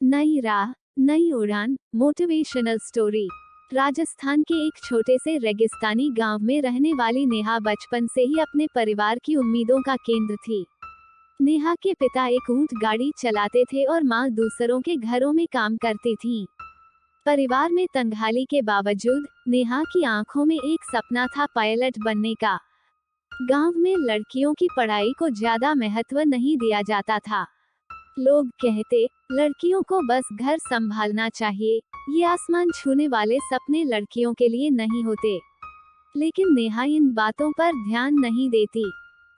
नई राह, नई उड़ान, मोटिवेशनल स्टोरी। राजस्थान के एक छोटे से रेगिस्तानी गांव में रहने वाली नेहा बचपन से ही अपने परिवार की उम्मीदों का केंद्र थी। नेहा के पिता एक ऊंट गाड़ी चलाते थे और मां दूसरों के घरों में काम करती थीं। परिवार में तंगहाली के बावजूद नेहा की आंखों में एक सपना था, पायलट बनने का। गांव में लड़कियों की पढ़ाई को ज्यादा महत्व नहीं दिया जाता था। लोग कहते, लड़कियों को बस घर संभालना चाहिए, ये आसमान छूने वाले सपने लड़कियों के लिए नहीं होते। लेकिन नेहा इन बातों पर ध्यान नहीं देती।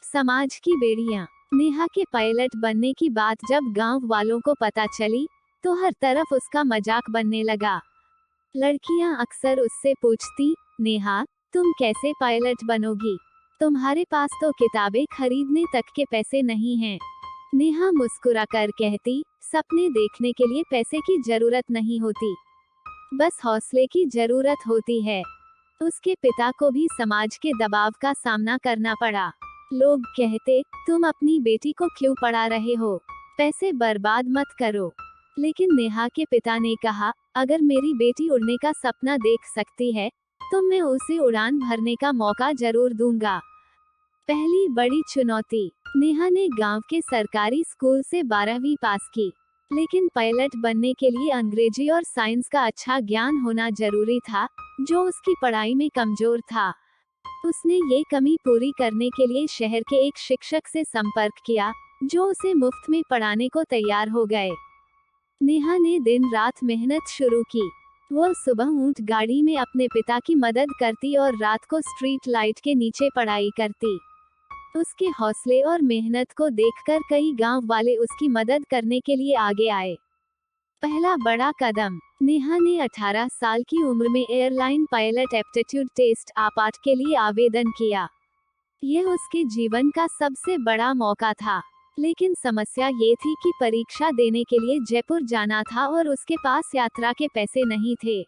समाज की बेड़ियां। नेहा के पायलट बनने की बात जब गांव वालों को पता चली, तो हर तरफ उसका मजाक बनने लगा। लड़कियां अक्सर उससे पूछती, नेहा, तुम कैसे पायलट बनोगी? तुम्हारे पास तो किताबें खरीदने तक के पैसे नहीं हैं। नेहा मुस्कुराकर कहती, सपने देखने के लिए पैसे की जरूरत नहीं होती, बस हौसले की जरूरत होती है। उसके पिता को भी समाज के दबाव का सामना करना पड़ा। लोग कहते, तुम अपनी बेटी को क्यों पढ़ा रहे हो? पैसे बर्बाद मत करो। लेकिन नेहा के पिता ने कहा, अगर मेरी बेटी उड़ने का सपना देख सकती है, तो मैं उसे उड़ान भरने का मौका जरूर दूंगा। पहली बड़ी चुनौती। नेहा ने गांव के सरकारी स्कूल से 12वीं पास की, लेकिन पायलट बनने के लिए अंग्रेजी और साइंस का अच्छा ज्ञान होना जरूरी था, जो उसकी पढ़ाई में कमजोर था। उसने ये कमी पूरी करने के लिए शहर के एक शिक्षक से संपर्क किया, जो उसे मुफ्त में पढ़ाने को तैयार हो गए। नेहा ने दिन रात मेहनत शुरू की। वो सुबह ऊंट गाड़ी में अपने पिता की मदद करती और रात को स्ट्रीट लाइट के नीचे पढ़ाई करती। उसके हौसले और मेहनत को देखकर कई गांव वाले उसकी मदद करने के लिए आगे आए। पहला बड़ा कदम। नेहा ने 18 साल की उम्र में एयरलाइन पायलट एप्टीट्यूड टेस्ट आपाट के लिए आवेदन किया। यह उसके जीवन का सबसे बड़ा मौका था। लेकिन समस्या ये थी कि परीक्षा देने के लिए जयपुर जाना था और उसके पास यात्रा के पैसे नहीं थे।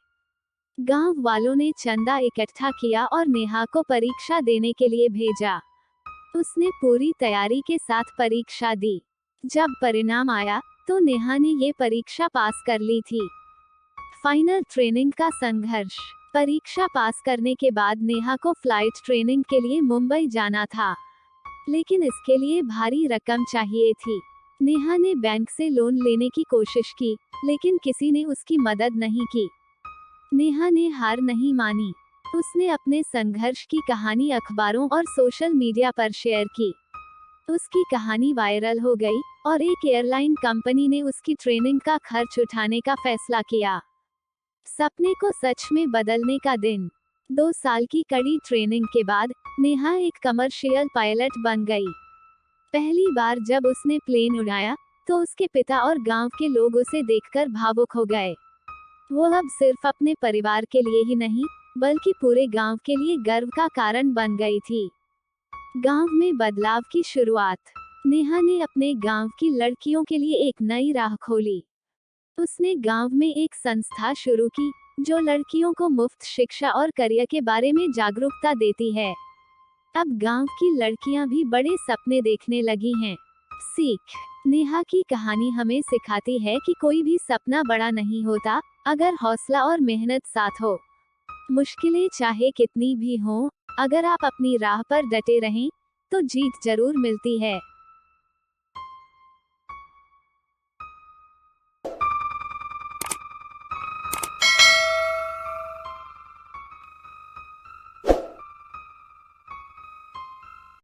गांव वालों ने चंदा इकट्ठा किया और नेहा को परीक्षा देने के लिए भेजा। उसने पूरी तैयारी के साथ परीक्षा दी। जब परिणाम आया, तो नेहा ने ये परीक्षा पास कर ली थी। फाइनल ट्रेनिंग का संघर्ष। परीक्षा पास करने के बाद नेहा को फ्लाइट ट्रेनिंग के लिए मुंबई जाना था, लेकिन इसके लिए भारी रकम चाहिए थी। नेहा ने बैंक से लोन लेने की कोशिश की, लेकिन किसी ने उसकी मदद नहीं की। नेहा ने हार नहीं मानी। उसने अपने संघर्ष की कहानी अखबारों और सोशल मीडिया पर शेयर की। उसकी कहानी वायरल हो गई और एक एयरलाइन कंपनी ने उसकी ट्रेनिंग का खर्च उठाने का फैसला किया। सपने को सच में बदलने का दिन। 2 साल की कड़ी ट्रेनिंग के बाद नेहा एक कमर्शियल पायलट बन गई। पहली बार जब उसने प्लेन उड़ाया, तो उसके पिता और गांव के लोग उसे देखकर भावुक हो गए। वो अब सिर्फ अपने परिवार के लिए ही नहीं, बल्कि पूरे गांव के लिए गर्व का कारण बन गई थी। गांव में बदलाव की शुरुआत। नेहा ने अपने गांव की लड़कियों के लिए एक नई राह खोली। उसने गांव में एक संस्था शुरू की, जो लड़कियों को मुफ्त शिक्षा और करियर के बारे में जागरूकता देती है। अब गांव की लड़कियां भी बड़े सपने देखने लगी हैं। सीख। नेहा की कहानी हमें सिखाती है कि कोई भी सपना बड़ा नहीं होता, अगर हौसला और मेहनत साथ हो। मुश्किलें चाहे कितनी भी हों, अगर आप अपनी राह पर डटे रहें, तो जीत जरूर मिलती है।